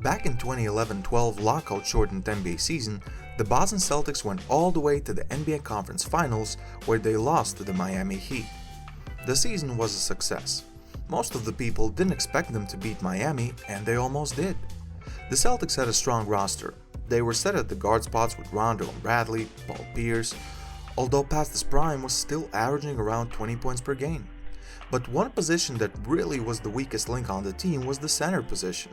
Back in 2011-12 lockout-shortened NBA season, the Boston Celtics went all the way to the NBA Conference Finals, where they lost to the Miami Heat. The season was a success. Most of the people didn't expect them to beat Miami, and they almost did. The Celtics had a strong roster. They were set at the guard spots with Rondo and Bradley, Paul Pierce, although past his prime was still averaging around 20 points per game. But one position that really was the weakest link on the team was the center position.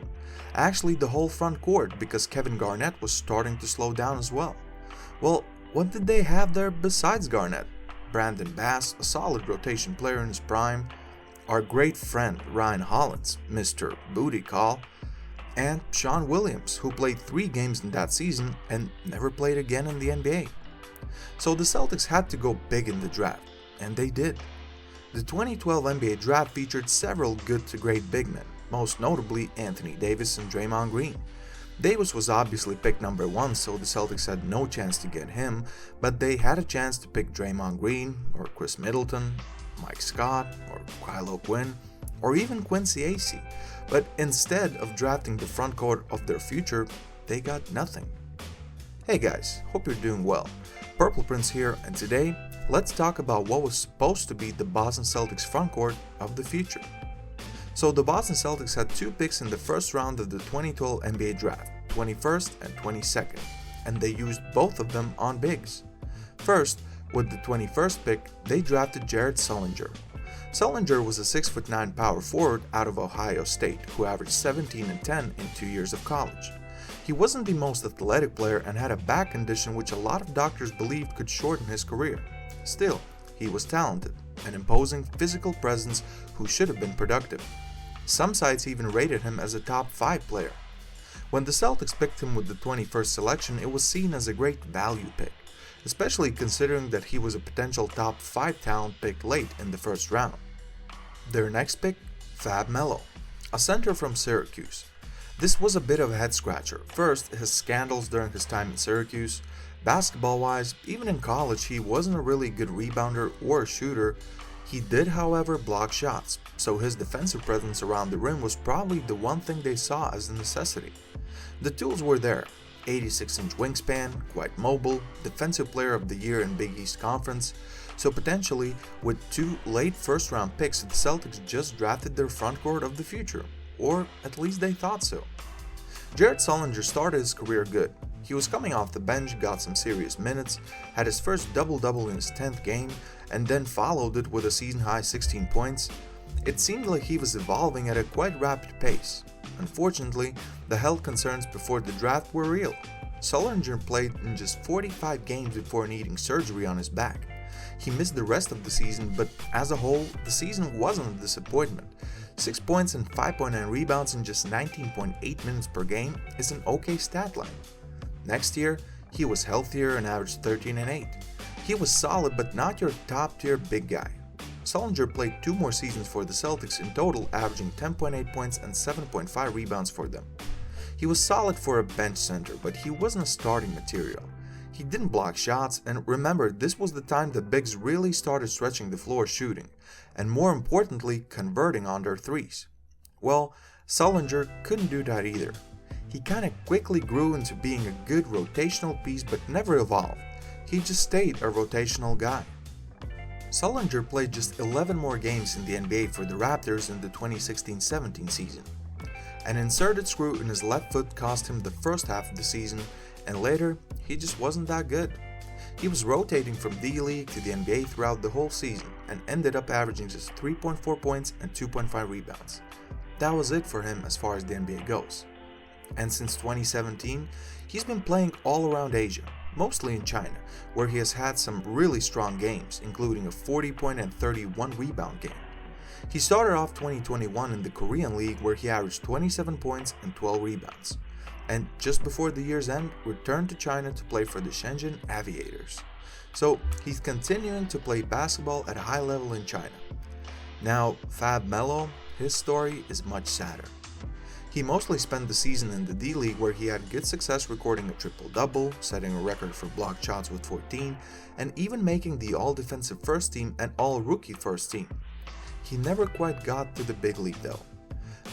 Actually, the whole front court, because Kevin Garnett was starting to slow down as well. Well, what did they have there besides Garnett? Brandon Bass, a solid rotation player in his prime, our great friend Ryan Hollins, Mr. Booty Call, and Sean Williams, who played 3 games in that season and never played again in the NBA. So the Celtics had to go big in the draft, and they did. The 2012 NBA draft featured several good to great big men, most notably Anthony Davis and Draymond Green. Davis was obviously picked number 1, so the Celtics had no chance to get him, but they had a chance to pick Draymond Green, or Chris Middleton, Mike Scott, or Kyle O'Quinn, or even Quincy Acey. But instead of drafting the front court of their future, they got nothing. Hey guys, hope you're doing well. Purple Prince here, and today, let's talk about what was supposed to be the Boston Celtics front court of the future. So the Boston Celtics had 2 picks in the first round of the 2012 NBA draft, 21st and 22nd, and they used both of them on bigs. First, with the 21st pick, they drafted Jared Sullinger. Sullinger was a 6'9" power forward out of Ohio State who averaged 17 and 10 in 2 years of college. He wasn't the most athletic player and had a back condition which a lot of doctors believed could shorten his career. Still, he was talented, an imposing physical presence who should have been productive. Some sites even rated him as a top 5 player. When the Celtics picked him with the 21st selection, it was seen as a great value pick, especially considering that he was a potential top 5 talent pick late in the first round. Their next pick, Fab Melo, a center from Syracuse. This was a bit of a head-scratcher. First, his scandals during his time in Syracuse. Basketball-wise, even in college, he wasn't a really good rebounder or a shooter. He did, however, block shots, so his defensive presence around the rim was probably the one thing they saw as a necessity. The tools were there. 86-inch wingspan, quite mobile, Defensive Player of the Year in Big East Conference, so potentially, with 2 late first-round picks, the Celtics just drafted their front court of the future. Or at least they thought so. Jared Sullinger started his career good. He was coming off the bench, got some serious minutes, had his first double-double in his 10th game, and then followed it with a season-high 16 points. It seemed like he was evolving at a quite rapid pace. Unfortunately, the health concerns before the draft were real. Sullinger played in just 45 games before needing surgery on his back. He missed the rest of the season, but as a whole, the season wasn't a disappointment. 6 points and 5.9 rebounds in just 19.8 minutes per game is an okay stat line. Next year, he was healthier and averaged 13 and 8. He was solid but not your top-tier big guy. Sullinger played 2 more seasons for the Celtics in total, averaging 10.8 points and 7.5 rebounds for them. He was solid for a bench center, but he wasn't a starting material. He didn't block shots, and remember, this was the time the bigs really started stretching the floor shooting, and more importantly, converting on their threes. Well, Sullinger couldn't do that either. He kinda quickly grew into being a good rotational piece but never evolved. He just stayed a rotational guy. Sullinger played just 11 more games in the NBA for the Raptors in the 2016-17 season. An inserted screw in his left foot cost him the first half of the season, and later, he just wasn't that good. He was rotating from D-League to the NBA throughout the whole season and ended up averaging just 3.4 points and 2.5 rebounds. That was it for him as far as the NBA goes. And since 2017, he's been playing all around Asia, mostly in China, where he has had some really strong games, including a 40-point and 31-rebound game. He started off 2021 in the Korean League, where he averaged 27 points and 12 rebounds. And just before the year's end, returned to China to play for the Shenzhen Aviators. So he's continuing to play basketball at a high level in China. Now, Fab Melo, his story is much sadder. He mostly spent the season in the D-League, where he had good success recording a triple-double, setting a record for blocked shots with 14, and even making the All-Defensive First Team and All-Rookie First Team. He never quite got to the big league though.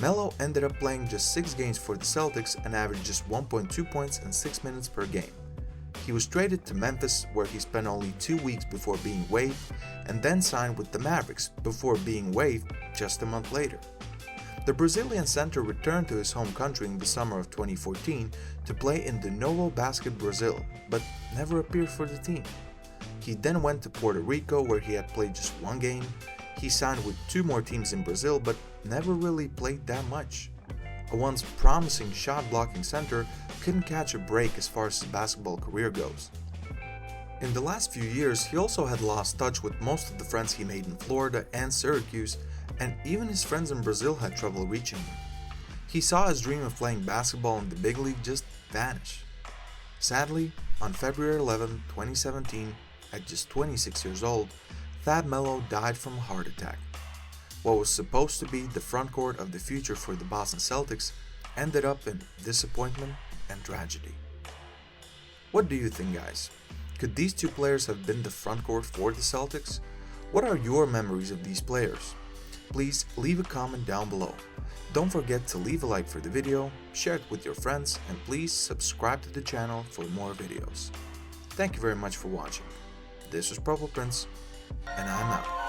Melo ended up playing just 6 games for the Celtics and averaged just 1.2 points and 6 minutes per game. He was traded to Memphis, where he spent only 2 weeks before being waived, and then signed with the Mavericks before being waived just a month later. The Brazilian center returned to his home country in the summer of 2014 to play in the Novo Basket Brazil, but never appeared for the team. He then went to Puerto Rico, where he had played just 1 game. He signed with 2 more teams in Brazil, but never really played that much. A once promising shot-blocking center couldn't catch a break as far as his basketball career goes. In the last few years, he also had lost touch with most of the friends he made in Florida and Syracuse, and even his friends in Brazil had trouble reaching him. He saw his dream of playing basketball in the big league just vanish. Sadly, on February 11, 2017, at just 26 years old, Fab Melo died from a heart attack. What was supposed to be the frontcourt of the future for the Boston Celtics ended up in disappointment and tragedy. What do you think, guys? Could these 2 players have been the frontcourt for the Celtics? What are your memories of these players? Please leave a comment down below. Don't forget to leave a like for the video, share it with your friends, and please subscribe to the channel for more videos. Thank you very much for watching. This was Purple Prince, and I'm out.